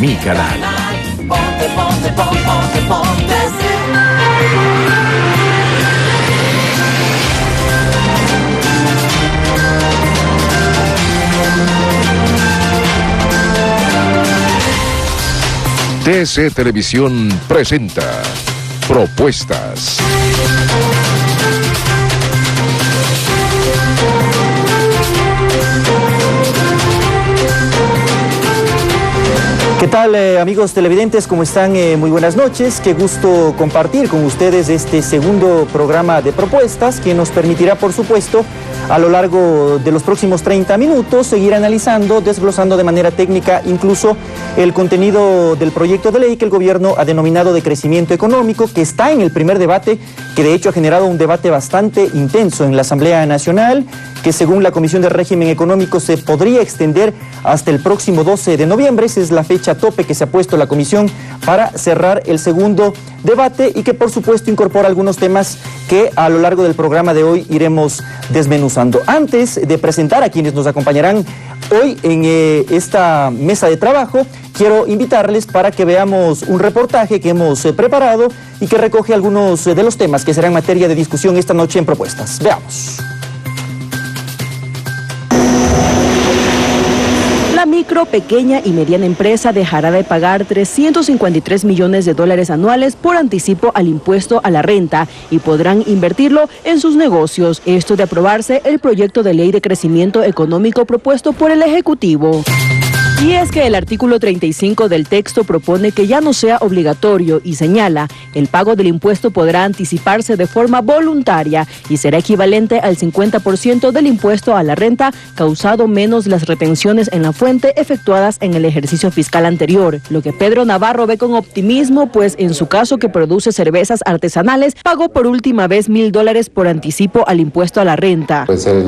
mi canal. TC Televisión presenta Propuestas. ¿Qué tal, amigos televidentes? ¿Cómo están? Muy buenas noches. Qué gusto compartir con ustedes este segundo programa de propuestas que nos permitirá, por supuesto, a lo largo de los próximos 30 minutos, seguir analizando, desglosando de manera técnica incluso el contenido del proyecto de ley que el gobierno ha denominado de crecimiento económico, que está en el primer debate, que de hecho ha generado un debate bastante intenso en la Asamblea Nacional, que según la Comisión de Régimen Económico se podría extender hasta el próximo 12 de noviembre. Esa es la fecha tope que se ha puesto la Comisión para cerrar el segundo debate y que por supuesto incorpora algunos temas que a lo largo del programa de hoy iremos desmenuzando. Antes de presentar a quienes nos acompañarán hoy en esta mesa de trabajo, quiero invitarles para que veamos un reportaje que hemos preparado y que recoge algunos de los temas que serán materia de discusión esta noche en Propuestas. Veamos. La micro, pequeña y mediana empresa dejará de pagar $353 millones anuales por anticipo al impuesto a la renta y podrán invertirlo en sus negocios. Esto de aprobarse el proyecto de ley de crecimiento económico propuesto por el Ejecutivo. Y es que el artículo 35 del texto propone que ya no sea obligatorio y señala, el pago del impuesto podrá anticiparse de forma voluntaria y será equivalente al 50% del impuesto a la renta causado menos las retenciones en la fuente efectuadas en el ejercicio fiscal anterior. Lo que Pedro Navarro ve con optimismo, pues en su caso, que produce cervezas artesanales, pagó por última vez $1,000 por anticipo al impuesto a la renta. Puede ser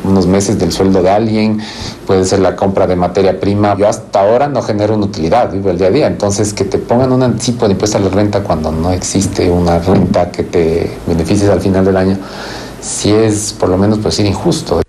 unos meses del sueldo de alguien, puede ser la compra de materia prima. Yo hasta ahora no genero una utilidad, vivo el día a día, entonces que te pongan un anticipo de impuesto a la renta cuando no existe una renta que te beneficies al final del año, sí es por lo menos pues injusto.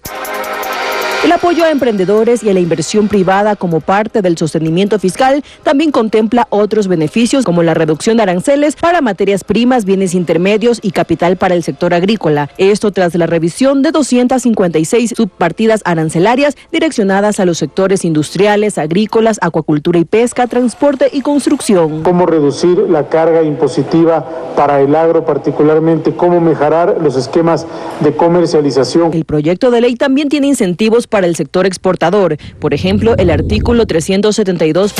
El apoyo a emprendedores y a la inversión privada como parte del sostenimiento fiscal también contempla otros beneficios como la reducción de aranceles para materias primas, bienes intermedios y capital para el sector agrícola. Esto tras la revisión de 256 subpartidas arancelarias direccionadas a los sectores industriales, agrícolas, acuacultura y pesca, transporte y construcción. Cómo reducir la carga impositiva para el agro, particularmente cómo mejorar los esquemas de comercialización. El proyecto de ley también tiene incentivos para el sector exportador. Por ejemplo, el artículo 372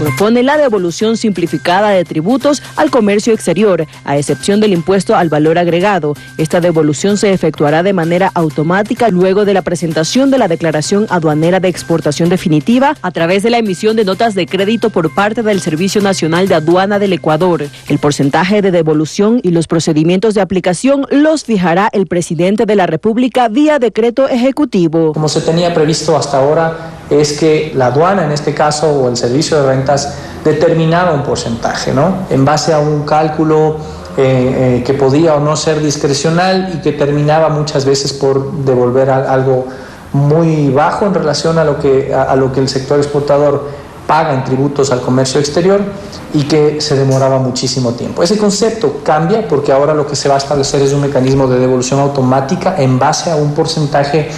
propone la devolución simplificada de tributos al comercio exterior, a excepción del impuesto al valor agregado. Esta devolución se efectuará de manera automática luego de la presentación de la declaración aduanera de exportación definitiva a través de la emisión de notas de crédito por parte del Servicio Nacional de Aduana del Ecuador. El porcentaje de devolución y los procedimientos de aplicación los fijará el presidente de la República vía decreto ejecutivo. Como se tenía previsto hasta ahora, es que la aduana, en este caso, o el servicio de rentas, determinaba un porcentaje, ¿no? En base a un cálculo que podía o no ser discrecional y que terminaba muchas veces por devolver algo muy bajo en relación a lo que el sector exportador paga en tributos al comercio exterior y que se demoraba muchísimo tiempo. Ese concepto cambia porque ahora lo que se va a establecer es un mecanismo de devolución automática en base a un porcentaje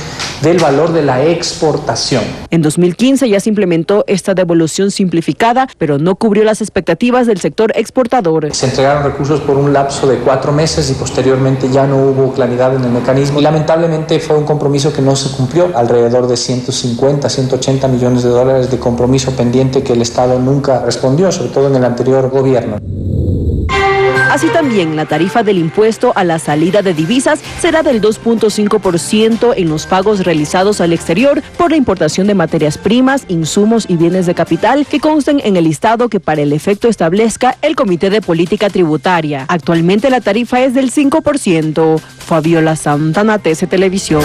del valor de la exportación. En 2015 ya se implementó esta devolución simplificada, pero no cubrió las expectativas del sector exportador. Se entregaron recursos por un lapso de 4 meses y posteriormente ya no hubo claridad en el mecanismo. Y lamentablemente fue un compromiso que no se cumplió, alrededor de 150, 180 millones de dólares de compromiso pendiente que el Estado nunca respondió, sobre todo en el anterior gobierno. Así también, la tarifa del impuesto a la salida de divisas será del 2.5% en los pagos realizados al exterior por la importación de materias primas, insumos y bienes de capital que consten en el listado que para el efecto establezca el Comité de Política Tributaria. Actualmente la tarifa es del 5%. Fabiola Santana, TC Televisión.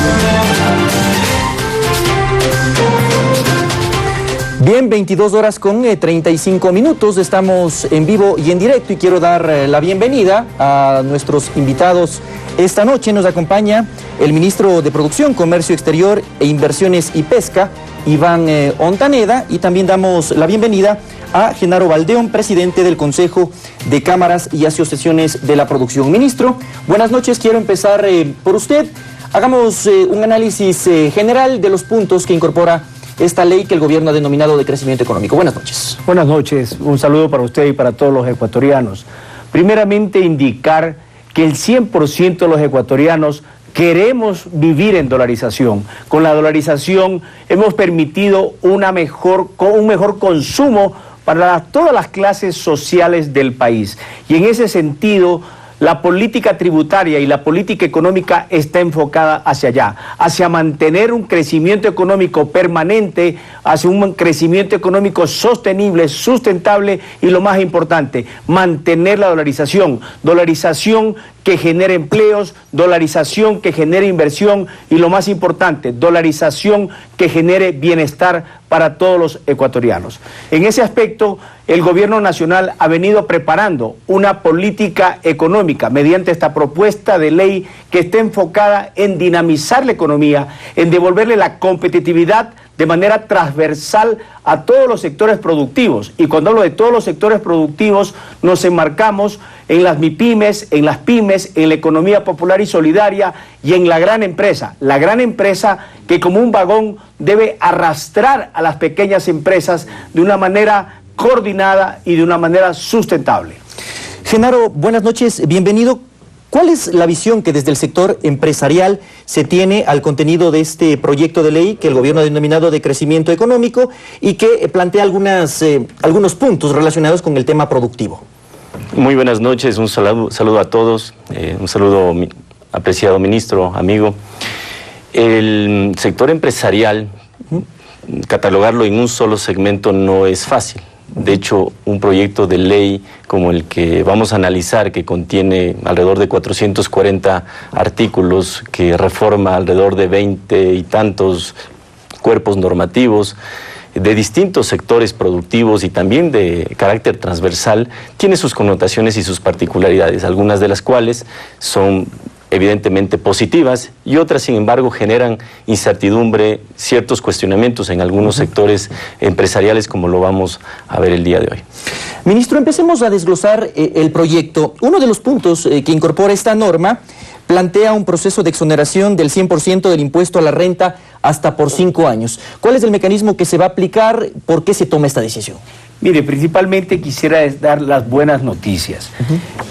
Bien, 22 horas con 35 minutos, estamos en vivo y en directo y quiero dar la bienvenida a nuestros invitados. Esta noche nos acompaña el ministro de Producción, Comercio Exterior e Inversiones y Pesca, Iván Ontaneda, y también damos la bienvenida a Genaro Baldeón, presidente del Consejo de Cámaras y Asociaciones de la Producción. Ministro, buenas noches, quiero empezar por usted. Hagamos un análisis general de los puntos que incorpora esta ley que el gobierno ha denominado de crecimiento económico. Buenas noches. Buenas noches, un saludo para usted y para todos los ecuatorianos. Primeramente, indicar que el 100% de los ecuatorianos queremos vivir en dolarización. Con la dolarización hemos permitido un mejor consumo para todas las clases sociales del país. Y en ese sentido, la política tributaria y la política económica está enfocada hacia allá, hacia mantener un crecimiento económico permanente, hacia un crecimiento económico sostenible, sustentable y lo más importante, mantener la dolarización que genere empleos, dolarización que genere inversión y lo más importante, dolarización que genere bienestar para todos los ecuatorianos. En ese aspecto, el gobierno nacional ha venido preparando una política económica mediante esta propuesta de ley que está enfocada en dinamizar la economía, en devolverle la competitividad de manera transversal a todos los sectores productivos. Y cuando hablo de todos los sectores productivos, nos enmarcamos en las MIPYMES, en las pymes, en la economía popular y solidaria y en la gran empresa que como un vagón debe arrastrar a las pequeñas empresas de una manera coordinada y de una manera sustentable. Genaro, buenas noches, bienvenido. ¿Cuál es la visión que desde el sector empresarial se tiene al contenido de este proyecto de ley que el gobierno ha denominado de crecimiento económico y que plantea algunos puntos relacionados con el tema productivo? Muy buenas noches, un saludo a todos, un saludo apreciado ministro, amigo. El sector empresarial, catalogarlo en un solo segmento no es fácil. De hecho, un proyecto de ley como el que vamos a analizar, que contiene alrededor de 440 artículos, que reforma alrededor de 20 y tantos cuerpos normativos de distintos sectores productivos y también de carácter transversal, tiene sus connotaciones y sus particularidades, algunas de las cuales son evidentemente positivas y otras, sin embargo, generan incertidumbre, ciertos cuestionamientos en algunos sectores empresariales, como lo vamos a ver el día de hoy. Ministro, empecemos a desglosar el proyecto. Uno de los puntos que incorpora esta norma plantea un proceso de exoneración del 100% del impuesto a la renta hasta por 5 años. ¿Cuál es el mecanismo que se va a aplicar? ¿Por qué se toma esta decisión? Mire, principalmente quisiera dar las buenas noticias.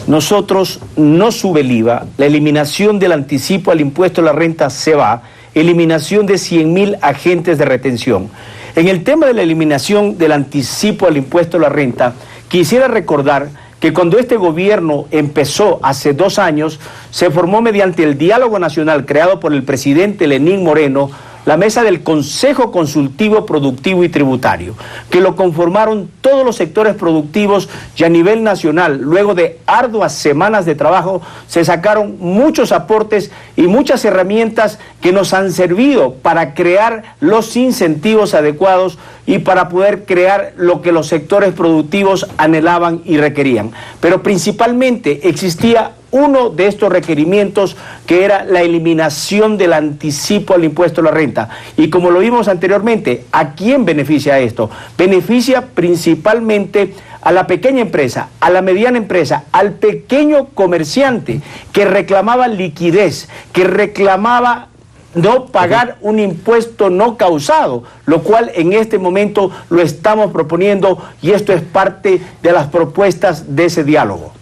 Nosotros no sube el IVA, la eliminación del anticipo al impuesto a la renta se va, eliminación de 100.000 agentes de retención. En el tema de la eliminación del anticipo al impuesto a la renta, quisiera recordar que cuando este gobierno empezó hace 2 años, se formó mediante el diálogo nacional creado por el presidente Lenín Moreno, la mesa del Consejo Consultivo Productivo y Tributario, que lo conformaron todos los sectores productivos y a nivel nacional. Luego de arduas semanas de trabajo, se sacaron muchos aportes y muchas herramientas que nos han servido para crear los incentivos adecuados y para poder crear lo que los sectores productivos anhelaban y requerían. Pero principalmente existía uno de estos requerimientos, que era la eliminación del anticipo al impuesto a la renta. Y como lo vimos anteriormente, ¿a quién beneficia esto? Beneficia principalmente a la pequeña empresa, a la mediana empresa, al pequeño comerciante que reclamaba liquidez, que reclamaba no pagar un impuesto no causado, lo cual en este momento lo estamos proponiendo y esto es parte de las propuestas de ese diálogo.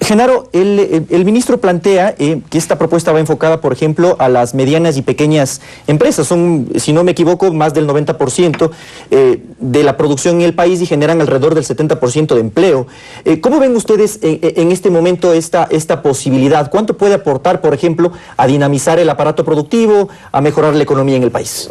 Genaro, el ministro plantea que esta propuesta va enfocada, por ejemplo, a las medianas y pequeñas empresas. Son, si no me equivoco, más del 90% de la producción en el país y generan alrededor del 70% de empleo. ¿Cómo ven ustedes en este momento esta posibilidad? ¿Cuánto puede aportar, por ejemplo, a dinamizar el aparato productivo, a mejorar la economía en el país?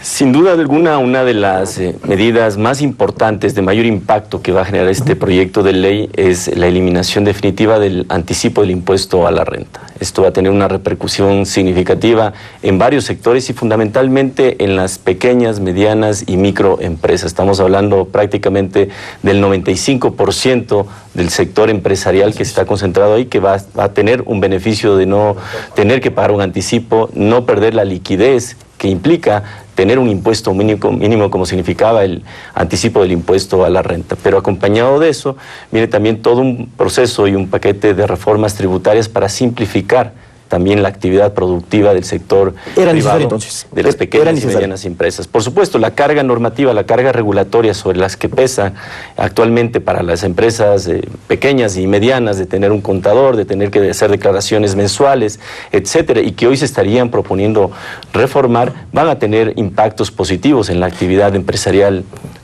Sin duda alguna, una de las medidas más importantes de mayor impacto que va a generar este proyecto de ley es la eliminación definitiva del anticipo del impuesto a la renta. Esto va a tener una repercusión significativa en varios sectores y fundamentalmente en las pequeñas, medianas y microempresas. Estamos hablando prácticamente del 95% del sector empresarial que está concentrado ahí, que va a tener un beneficio de no tener que pagar un anticipo, no perder la liquidez que implica tener un impuesto mínimo como significaba el anticipo del impuesto a la renta. Pero acompañado de eso, viene también todo un proceso y un paquete de reformas tributarias para simplificar también la actividad productiva del sector privado, entonces, de las pequeñas y medianas empresas. Por supuesto, la carga normativa, la carga regulatoria sobre las que pesa actualmente para las empresas pequeñas y medianas, de tener un contador, de tener que hacer declaraciones mensuales, etcétera, y que hoy se estarían proponiendo reformar, van a tener impactos positivos en la actividad empresarial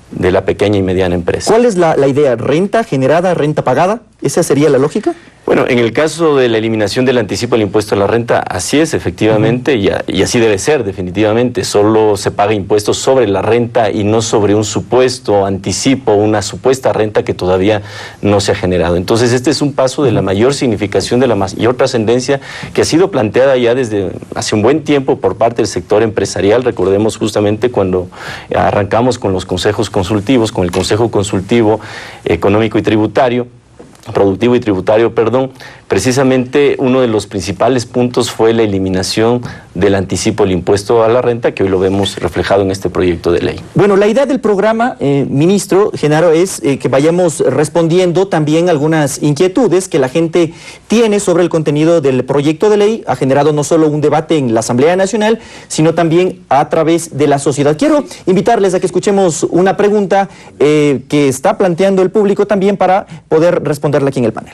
de la pequeña y mediana empresa. ¿Cuál es la idea? ¿Renta generada, renta pagada? ¿Esa sería la lógica? Bueno, en el caso de la eliminación del anticipo del impuesto a la renta, así es efectivamente, y así debe ser definitivamente. Solo se paga impuestos sobre la renta y no sobre un supuesto anticipo, una supuesta renta que todavía no se ha generado. Entonces este es un paso de la mayor significación, de la mayor trascendencia, que ha sido planteada ya desde hace un buen tiempo por parte del sector empresarial. Recordemos justamente cuando arrancamos con los consejos consultivos, con el Consejo Consultivo Económico y Tributario, Productivo y Tributario, perdón, precisamente uno de los principales puntos fue la eliminación del anticipo del impuesto a la renta, que hoy lo vemos reflejado en este proyecto de ley. Bueno, la idea del programa, ministro Genaro, es que vayamos respondiendo también algunas inquietudes que la gente tiene sobre el contenido del proyecto de ley. Ha generado no solo un debate en la Asamblea Nacional, sino también a través de la sociedad. Quiero invitarles a que escuchemos una pregunta que está planteando el público también para poder responderla aquí en el panel.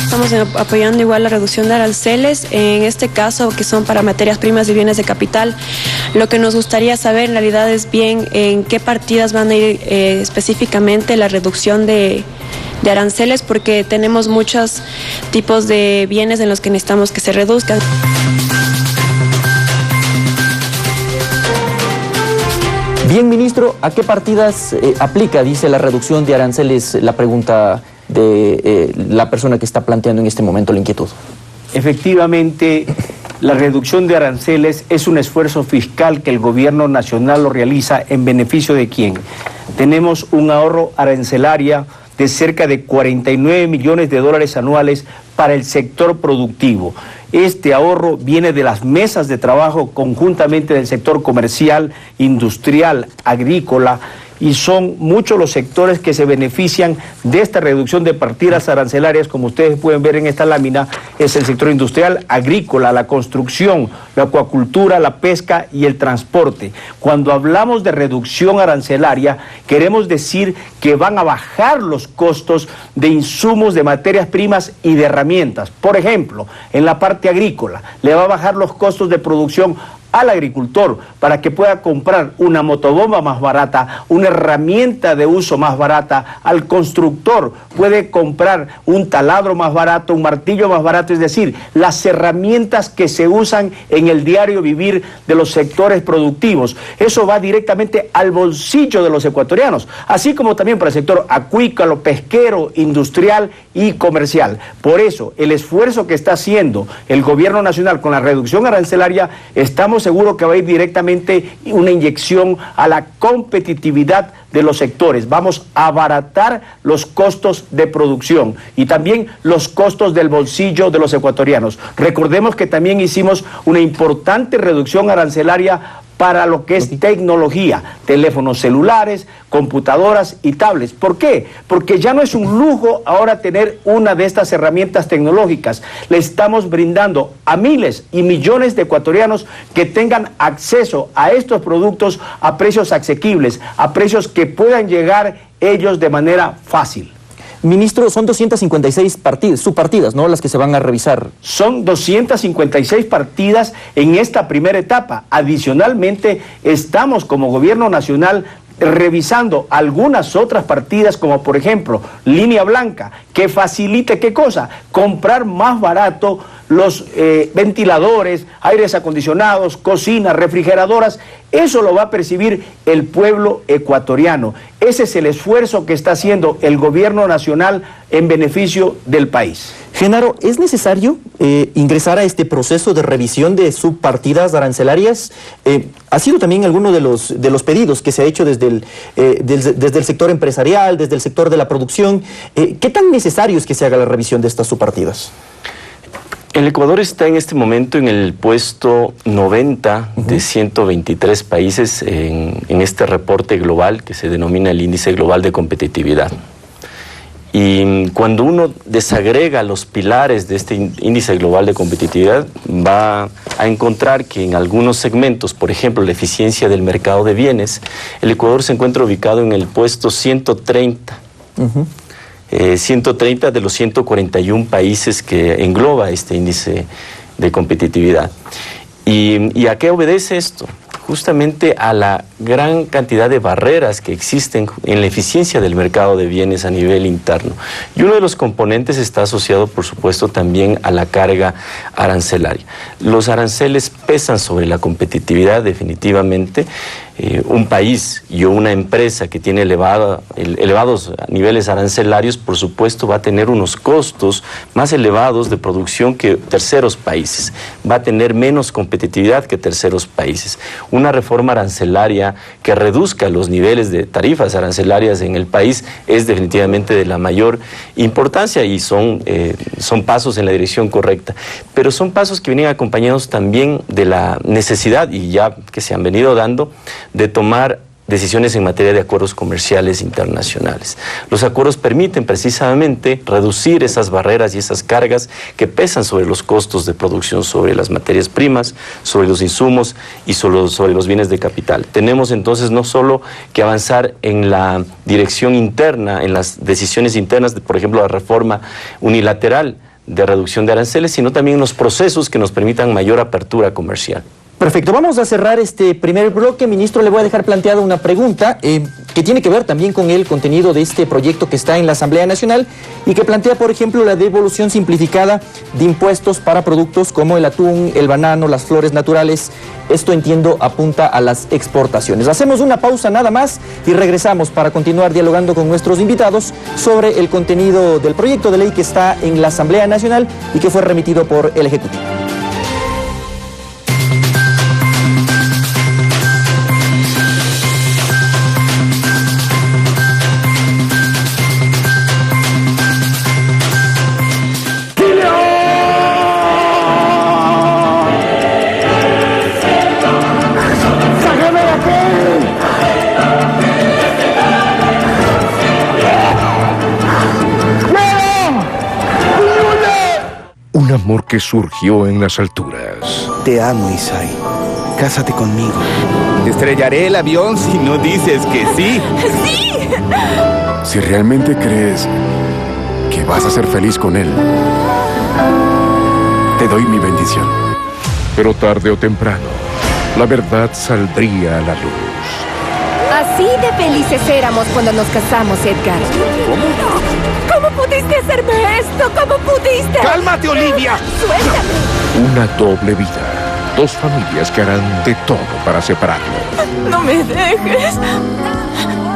Estamos apoyando igual la reducción de aranceles, en este caso que son para materias primas y bienes de capital. Lo que nos gustaría saber en realidad es bien en qué partidas van a ir específicamente la reducción de aranceles, porque tenemos muchos tipos de bienes en los que necesitamos que se reduzcan. Bien, ministro, ¿a qué partidas aplica, dice, la reducción de aranceles? La pregunta de la persona que está planteando en este momento la inquietud. Efectivamente, la reducción de aranceles es un esfuerzo fiscal que el gobierno nacional lo realiza en beneficio de ¿quién? Tenemos un ahorro arancelario de cerca de 49 millones de dólares anuales para el sector productivo. Este ahorro viene de las mesas de trabajo conjuntamente del sector comercial, industrial, agrícola, y son muchos los sectores que se benefician de esta reducción de partidas arancelarias. Como ustedes pueden ver en esta lámina, es el sector industrial, agrícola, la construcción, la acuacultura, la pesca y el transporte. Cuando hablamos de reducción arancelaria, queremos decir que van a bajar los costos de insumos, de materias primas y de herramientas. Por ejemplo, en la parte agrícola, le va a bajar los costos de producción al agricultor para que pueda comprar una motobomba más barata, una herramienta de uso más barata. Al constructor puede comprar un taladro más barato, un martillo más barato, es decir, las herramientas que se usan en el diario vivir de los sectores productivos. Eso va directamente al bolsillo de los ecuatorianos, así como también para el sector acuícola, pesquero, industrial y comercial. Por eso, el esfuerzo que está haciendo el gobierno nacional con la reducción arancelaria, estamos seguros que va a ir directamente una inyección a la competitividad de los sectores. Vamos a abaratar los costos de producción y también los costos del bolsillo de los ecuatorianos. Recordemos que también hicimos una importante reducción arancelaria para lo que es tecnología, teléfonos celulares, computadoras y tablets. ¿Por qué? Porque ya no es un lujo ahora tener una de estas herramientas tecnológicas. Le estamos brindando a miles y millones de ecuatorianos que tengan acceso a estos productos a precios asequibles, a precios que puedan llegar ellos de manera fácil. Ministro, son 256 subpartidas, ¿no?, las que se van a revisar. Son 256 partidas en esta primera etapa. Adicionalmente, estamos como gobierno nacional revisando algunas otras partidas, como por ejemplo, línea blanca, que facilite, ¿qué cosa? Comprar más barato los ventiladores, aires acondicionados, cocinas, refrigeradoras. Eso lo va a percibir el pueblo ecuatoriano. Ese es el esfuerzo que está haciendo el gobierno nacional en beneficio del país. Genaro, ¿es necesario ingresar a este proceso de revisión de subpartidas arancelarias? Ha sido también alguno de los pedidos que se ha hecho desde el sector empresarial, desde el sector de la producción. ¿Qué tan necesario es que se haga la revisión de estas subpartidas? El Ecuador está en este momento en el puesto 90 de 123 países en este reporte global que se denomina el Índice Global de Competitividad. Y cuando uno desagrega los pilares de este índice global de competitividad, va a encontrar que en algunos segmentos, por ejemplo, la eficiencia del mercado de bienes, el Ecuador se encuentra ubicado en el puesto 130. 130 de los 141 países que engloba este índice de competitividad. ¿Y a qué obedece esto? Justamente a la gran cantidad de barreras que existen en la eficiencia del mercado de bienes a nivel interno. Y uno de los componentes está asociado, por supuesto, también a la carga arancelaria. Los aranceles pesan sobre la competitividad definitivamente. Un país y una empresa que tiene elevados niveles arancelarios, por supuesto, va a tener unos costos más elevados de producción que terceros países. Va a tener menos competitividad que terceros países. Una reforma arancelaria que reduzca los niveles de tarifas arancelarias en el país es definitivamente de la mayor importancia y son pasos en la dirección correcta. Pero son pasos que vienen acompañados también de la necesidad, y ya que se han venido dando, de tomar decisiones en materia de acuerdos comerciales internacionales. Los acuerdos permiten precisamente reducir esas barreras y esas cargas que pesan sobre los costos de producción, sobre las materias primas, sobre los insumos y sobre los bienes de capital. Tenemos entonces no solo que avanzar en la dirección interna, en las decisiones internas, por ejemplo, la reforma unilateral de reducción de aranceles, sino también en los procesos que nos permitan mayor apertura comercial. Perfecto, vamos a cerrar este primer bloque. Ministro, le voy a dejar planteada una pregunta que tiene que ver también con el contenido de este proyecto que está en la Asamblea Nacional y que plantea, por ejemplo, la devolución simplificada de impuestos para productos como el atún, el banano, las flores naturales. Esto, entiendo, apunta a las exportaciones. Hacemos una pausa nada más y regresamos para continuar dialogando con nuestros invitados sobre el contenido del proyecto de ley que está en la Asamblea Nacional y que fue remitido por el Ejecutivo. Un amor que surgió en las alturas. Te amo, Isai. Cásate conmigo. Te estrellaré el avión si no dices que sí. ¡Sí! Si realmente crees que vas a ser feliz con él, te doy mi bendición. Pero tarde o temprano, la verdad saldría a la luz. Así de felices éramos cuando nos casamos, Edgar. ¿Cómo pudiste hacerme esto? ¿Cómo pudiste? ¡Cálmate, Olivia! ¡Suéltame! Una doble vida. Dos familias que harán de todo para separarlos. ¡No me dejes!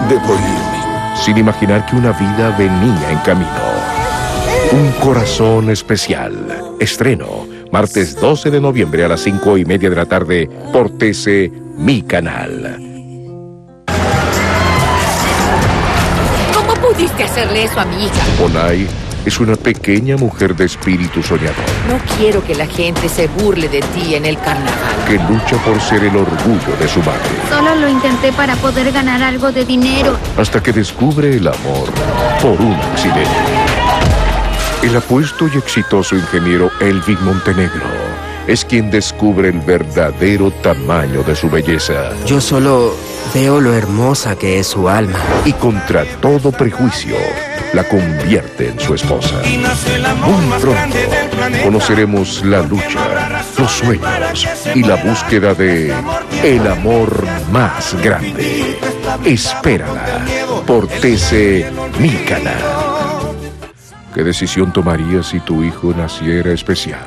Debo irme. Sin imaginar que una vida venía en camino. Un corazón especial. Estreno, martes 12 de noviembre a las 5:30 de la tarde por TC, mi canal. ¿Cómo pudiste hacerle eso a mi hija? Onay es una pequeña mujer de espíritu soñador. No quiero que la gente se burle de ti en el carnaval. Que lucha por ser el orgullo de su madre. Solo lo intenté para poder ganar algo de dinero. Hasta que descubre el amor por un accidente. El apuesto y exitoso ingeniero Elvin Montenegro es quien descubre el verdadero tamaño de su belleza. Yo solo veo lo hermosa que es su alma. Y contra todo prejuicio, la convierte en su esposa. Muy pronto conoceremos la lucha, los sueños y la búsqueda de el amor más grande. Espérala por TC, mi canal. ¿Qué decisión tomarías si tu hijo naciera especial?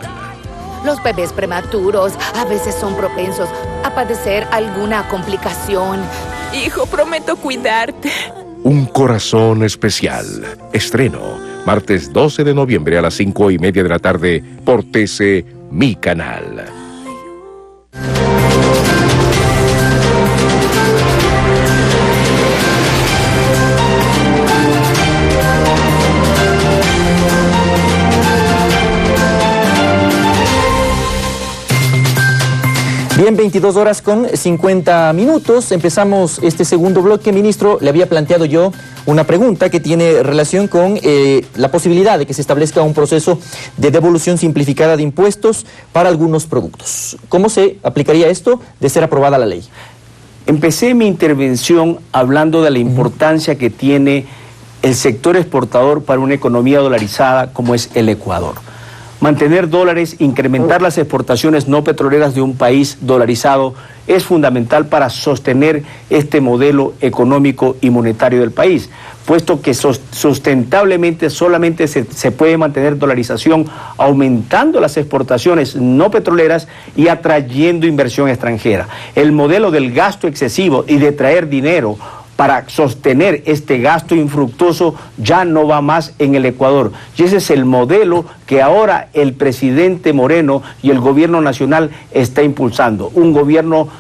Los bebés prematuros a veces son propensos a padecer alguna complicación. Hijo, prometo cuidarte. Un corazón especial. Estreno, martes 12 de noviembre a las 5:30 de la tarde por TC, Mi Canal. Bien, 22 horas con 50 minutos. Empezamos este segundo bloque. Ministro, le había planteado yo una pregunta que tiene relación con la posibilidad de que se establezca un proceso de devolución simplificada de impuestos para algunos productos. ¿Cómo se aplicaría esto de ser aprobada la ley? Empecé mi intervención hablando de la importancia que tiene el sector exportador para una economía dolarizada como es el Ecuador. Mantener dólares, incrementar las exportaciones no petroleras de un país dolarizado es fundamental para sostener este modelo económico y monetario del país, puesto que sustentablemente solamente se puede mantener dolarización aumentando las exportaciones no petroleras y atrayendo inversión extranjera. El modelo del gasto excesivo y de traer dinero para sostener este gasto infructuoso ya no va más en el Ecuador. Y ese es el modelo que ahora el presidente Moreno y el gobierno nacional está impulsando. Un gobierno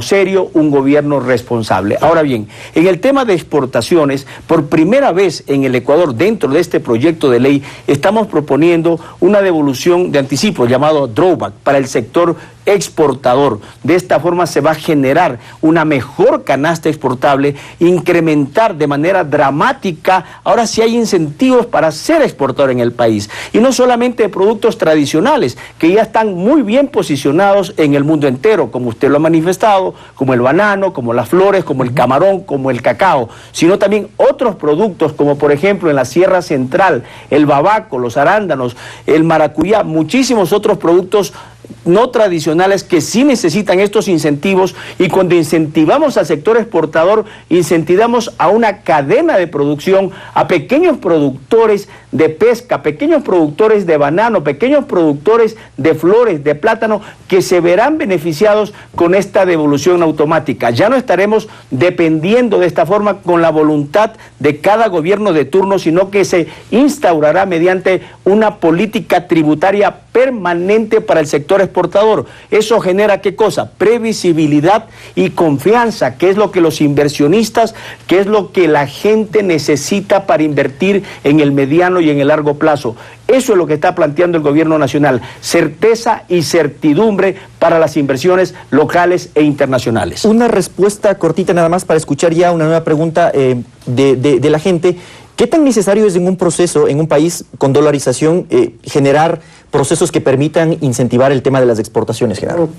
serio, un gobierno responsable. Ahora bien, en el tema de exportaciones, por primera vez en el Ecuador, dentro de este proyecto de ley, estamos proponiendo una devolución de anticipo llamado drawback para el sector exportador. De esta forma se va a generar una mejor canasta exportable, incrementar de manera dramática, ahora sí hay incentivos para ser exportador en el país, y no solamente de productos tradicionales, que ya están muy bien posicionados en el mundo entero, como usted lo ha manifestado, como el banano, como las flores, como el camarón, como el cacao, sino también otros productos, como por ejemplo en la Sierra Central, el babaco, los arándanos, el maracuyá, muchísimos otros productos no tradicionales que sí necesitan estos incentivos, y cuando incentivamos al sector exportador, incentivamos a una cadena de producción, a pequeños productores de pesca, pequeños productores de banano, pequeños productores de flores, de plátano, que se verán beneficiados con esta devolución automática. Ya no estaremos dependiendo de esta forma con la voluntad de cada gobierno de turno, sino que se instaurará mediante una política tributaria permanente para el sector exportador. Eso genera ¿qué cosa? Previsibilidad y confianza, que es lo que los inversionistas, que es lo que la gente necesita para invertir en el mediano y en el largo plazo. Eso es lo que está planteando el gobierno nacional, certeza y certidumbre para las inversiones locales e internacionales. Una respuesta cortita nada más para escuchar ya una nueva pregunta de la gente. ¿Qué tan necesario es en un proceso, en un país con dolarización, generar procesos que permitan incentivar el tema de las exportaciones, Genaro?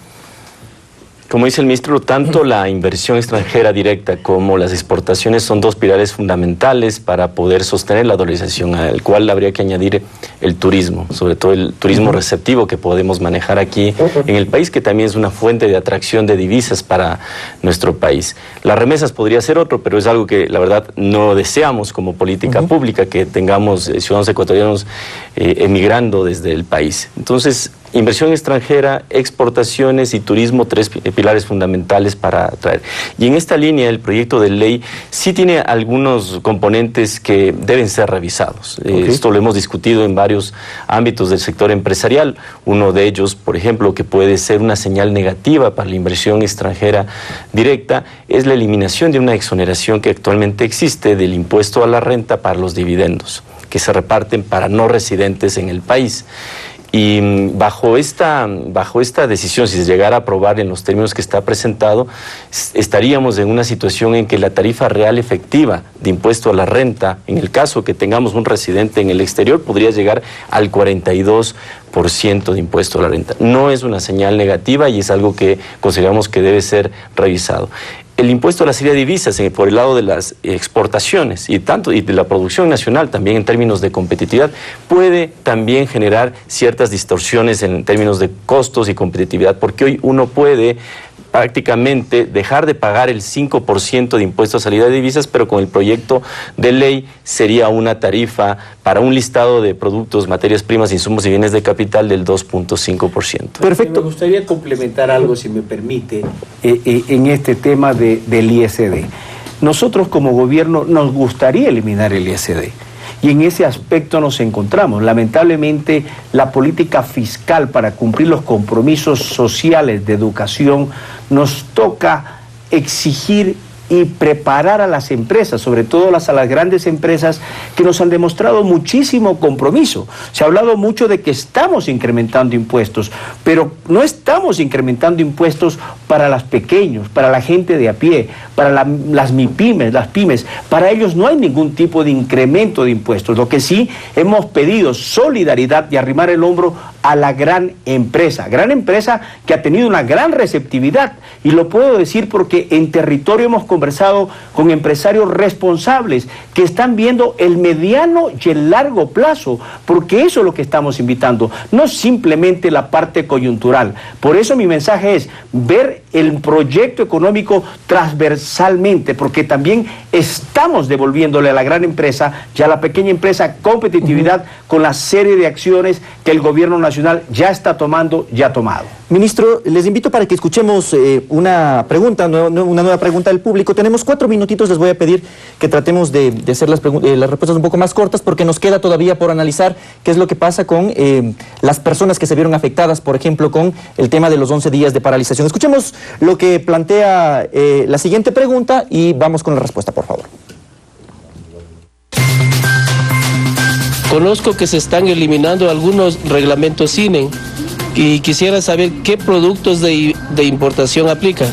Como dice el ministro, tanto la inversión extranjera directa como las exportaciones son dos pilares fundamentales para poder sostener la dolarización, al cual habría que añadir el turismo, sobre todo el turismo receptivo que podemos manejar aquí en el país, que también es una fuente de atracción de divisas para nuestro país. Las remesas podría ser otro, pero es algo que la verdad no deseamos como política pública, que tengamos ciudadanos ecuatorianos emigrando desde el país. Entonces, inversión extranjera, exportaciones y turismo, tres pilares fundamentales para atraer. Y en esta línea el proyecto de ley sí tiene algunos componentes que deben ser revisados. Esto lo hemos discutido en varios ámbitos del sector empresarial. Uno de ellos, por ejemplo, que puede ser una señal negativa para la inversión extranjera directa, es la eliminación de una exoneración que actualmente existe del impuesto a la renta para los dividendos, que se reparten para no residentes en el país. Y bajo esta decisión, si se llegara a aprobar en los términos que está presentado, estaríamos en una situación en que la tarifa real efectiva de impuesto a la renta, en el caso que tengamos un residente en el exterior, podría llegar al 42% de impuesto a la renta. No es una señal negativa y es algo que consideramos que debe ser revisado. El impuesto a la salida de divisas por el lado de las exportaciones y de la producción nacional también en términos de competitividad puede también generar ciertas distorsiones en términos de costos y competitividad, porque hoy uno puede prácticamente dejar de pagar el 5% de impuesto a salida de divisas, pero con el proyecto de ley sería una tarifa para un listado de productos, materias primas, insumos y bienes de capital del 2.5%. Perfecto. Me gustaría complementar algo, si me permite, en este tema del ISD. Nosotros como gobierno nos gustaría eliminar el ISD. Y en ese aspecto nos encontramos. Lamentablemente, la política fiscal para cumplir los compromisos sociales de educación nos toca exigir y preparar a las empresas, sobre todo a las grandes empresas que nos han demostrado muchísimo compromiso. Se ha hablado mucho de que estamos incrementando impuestos, pero no estamos incrementando impuestos para los pequeños, para la gente de a pie, para las MIPYMES, las pymes. Para ellos no hay ningún tipo de incremento de impuestos. Lo que sí hemos pedido solidaridad y arrimar el hombro a la gran empresa que ha tenido una gran receptividad, y lo puedo decir porque en territorio hemos conversado con empresarios responsables que están viendo el mediano y el largo plazo, porque eso es lo que estamos invitando, no simplemente la parte coyuntural. Por eso mi mensaje es ver el proyecto económico transversalmente, porque también estamos devolviéndole a la gran empresa y a la pequeña empresa competitividad con la serie de acciones que el gobierno nacional ya está tomando, ya ha tomado. Ministro, les invito para que escuchemos una nueva pregunta del público. Tenemos 4 minutitos, les voy a pedir que tratemos de hacer las respuestas un poco más cortas, porque nos queda todavía por analizar qué es lo que pasa con las personas que se vieron afectadas, por ejemplo, con el tema de los 11 días de paralización. Escuchemos lo que plantea la siguiente pregunta y vamos con la respuesta, por favor. Conozco que se están eliminando algunos reglamentos CINE y quisiera saber qué productos de importación aplican.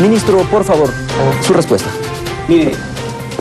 Ministro, por favor, su respuesta. Mire,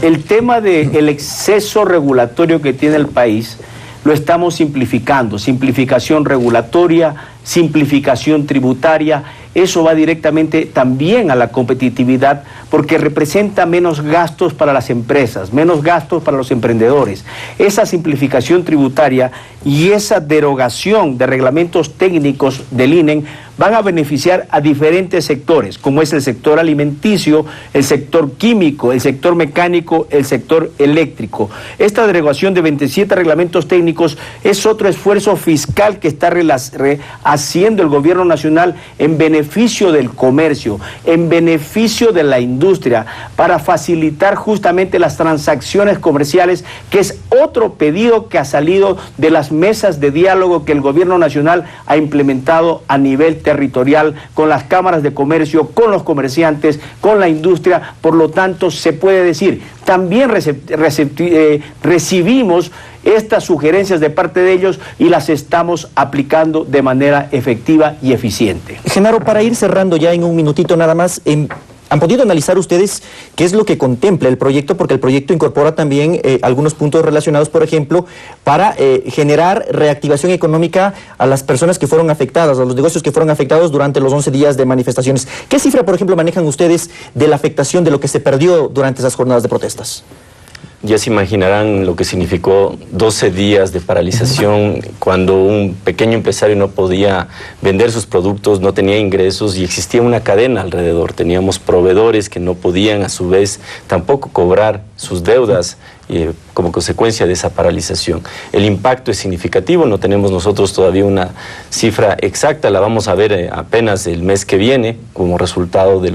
el tema del exceso regulatorio que tiene el país lo estamos simplificando. Simplificación regulatoria, simplificación tributaria, eso va directamente también a la competitividad, porque representa menos gastos para las empresas, menos gastos para los emprendedores. Esa simplificación tributaria y esa derogación de reglamentos técnicos del INE van a beneficiar a diferentes sectores, como es el sector alimenticio, el sector químico, el sector mecánico, el sector eléctrico. Esta derogación de 27 reglamentos técnicos es otro esfuerzo fiscal que está haciendo el gobierno nacional en beneficio del comercio, en beneficio de la industria, para facilitar justamente las transacciones comerciales, que es otro pedido que ha salido de las mesas de diálogo que el gobierno nacional ha implementado a nivel territorial, con las cámaras de comercio, con los comerciantes, con la industria. Por lo tanto, se puede decir, también recibimos estas sugerencias de parte de ellos y las estamos aplicando de manera efectiva y eficiente. Genaro, para ir cerrando ya en un minutito nada más, ¿han podido analizar ustedes qué es lo que contempla el proyecto? Porque el proyecto incorpora también algunos puntos relacionados, por ejemplo, para generar reactivación económica a las personas que fueron afectadas, a los negocios que fueron afectados durante los 11 días de manifestaciones. ¿Qué cifra, por ejemplo, manejan ustedes de la afectación de lo que se perdió durante esas jornadas de protestas? Ya se imaginarán lo que significó 12 días de paralización cuando un pequeño empresario no podía vender sus productos, no tenía ingresos y existía una cadena alrededor. Teníamos proveedores que no podían a su vez tampoco cobrar sus deudas como consecuencia de esa paralización. El impacto es significativo, no tenemos nosotros todavía una cifra exacta, la vamos a ver apenas el mes que viene como resultado de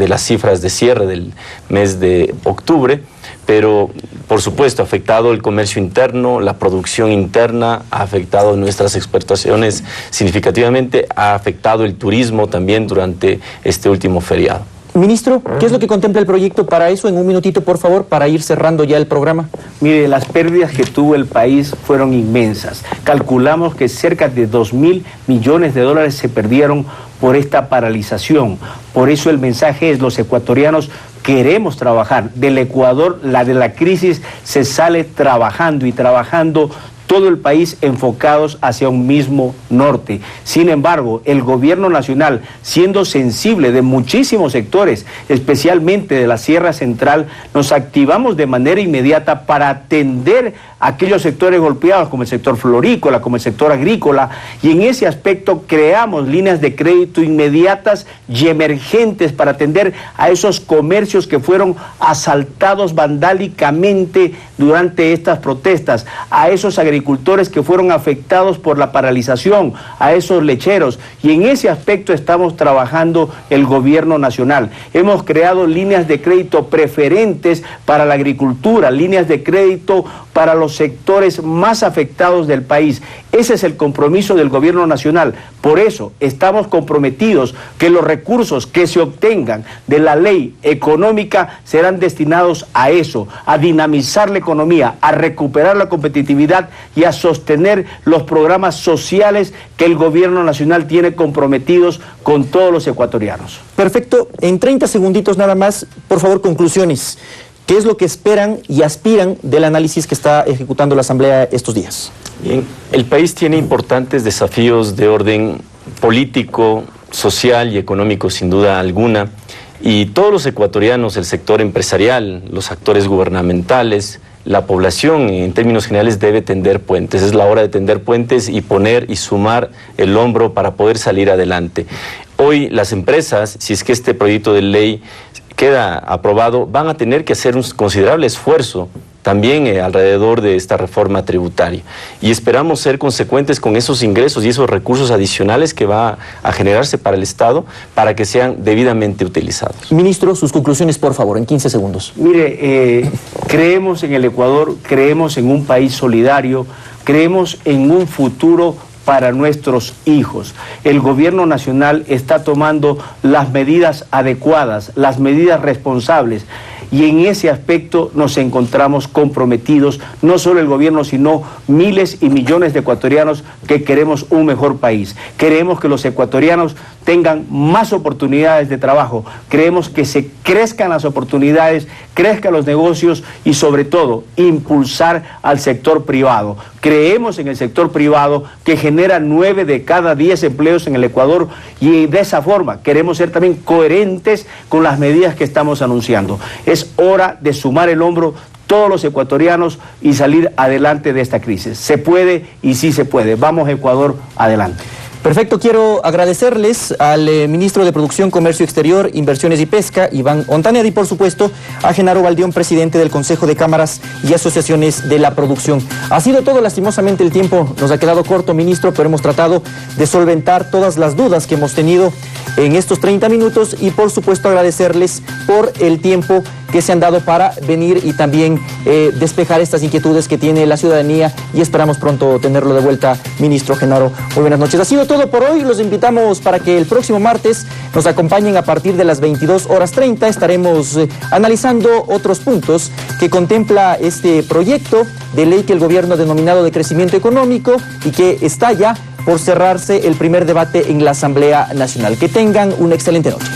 las cifras de cierre del mes de octubre, pero por supuesto ha afectado el comercio interno, la producción interna, ha afectado nuestras exportaciones significativamente, ha afectado el turismo también durante este último feriado. Ministro, ¿qué es lo que contempla el proyecto para eso? En un minutito, por favor, para ir cerrando ya el programa. Mire, las pérdidas que tuvo el país fueron inmensas. Calculamos que cerca de 2.000 millones de dólares se perdieron por esta paralización. Por eso el mensaje es: los ecuatorianos queremos trabajar. Del Ecuador, de la crisis se sale trabajando y trabajando todo el país enfocados hacia un mismo norte. Sin embargo, el gobierno nacional, siendo sensible de muchísimos sectores, especialmente de la Sierra Central, nos activamos de manera inmediata para atender aquellos sectores golpeados como el sector florícola, como el sector agrícola, y en ese aspecto creamos líneas de crédito inmediatas y emergentes para atender a esos comercios que fueron asaltados vandálicamente durante estas protestas, a esos agricultores que fueron afectados por la paralización, a esos lecheros, y en ese aspecto estamos trabajando el gobierno nacional. Hemos creado líneas de crédito preferentes para la agricultura, líneas de crédito para los sectores más afectados del país. Ese es el compromiso del gobierno nacional. Por eso estamos comprometidos que los recursos que se obtengan de la ley económica serán destinados a eso, a dinamizar la economía, a recuperar la competitividad y a sostener los programas sociales que el gobierno nacional tiene comprometidos con todos los ecuatorianos. Perfecto. En 30 segunditos nada más, por favor, conclusiones. ¿Qué es lo que esperan y aspiran del análisis que está ejecutando la Asamblea estos días? Bien, el país tiene importantes desafíos de orden político, social y económico, sin duda alguna, y todos los ecuatorianos, el sector empresarial, los actores gubernamentales, la población en términos generales debe tender puentes. Es la hora de tender puentes y poner y sumar el hombro para poder salir adelante. Hoy las empresas, si es que este proyecto de ley queda aprobado, van a tener que hacer un considerable esfuerzo también alrededor de esta reforma tributaria. Y esperamos ser consecuentes con esos ingresos y esos recursos adicionales que va a generarse para el Estado para que sean debidamente utilizados. Ministro, sus conclusiones, por favor, en 15 segundos. Mire, creemos en el Ecuador, creemos en un país solidario, creemos en un futuro para nuestros hijos. El gobierno nacional está tomando las medidas adecuadas, las medidas responsables, y en ese aspecto nos encontramos comprometidos, no solo el gobierno, sino miles y millones de ecuatorianos que queremos un mejor país. Queremos que los ecuatorianos tengan más oportunidades de trabajo, creemos que se crezcan las oportunidades, crezcan los negocios y sobre todo impulsar al sector privado. Creemos en el sector privado que genera 9 de cada 10 empleos en el Ecuador, y de esa forma queremos ser también coherentes con las medidas que estamos anunciando. Es hora de sumar el hombro todos los ecuatorianos y salir adelante de esta crisis. Se puede y sí se puede. Vamos, Ecuador, adelante. Perfecto, quiero agradecerles al ministro de Producción, Comercio Exterior, Inversiones y Pesca, Iván Ontaneda, y por supuesto a Genaro Baldión, presidente del Consejo de Cámaras y Asociaciones de la Producción. Ha sido todo, lastimosamente el tiempo nos ha quedado corto, ministro, pero hemos tratado de solventar todas las dudas que hemos tenido en estos 30 minutos y por supuesto agradecerles por el tiempo que se han dado para venir y también despejar estas inquietudes que tiene la ciudadanía, y esperamos pronto tenerlo de vuelta, ministro Genaro. Muy buenas noches. Ha sido todo por hoy. Los invitamos para que el próximo martes nos acompañen a partir de las 22:30. Estaremos analizando otros puntos que contempla este proyecto de ley que el gobierno ha denominado de crecimiento económico y que está ya por cerrarse el primer debate en la Asamblea Nacional. Que tengan una excelente noche.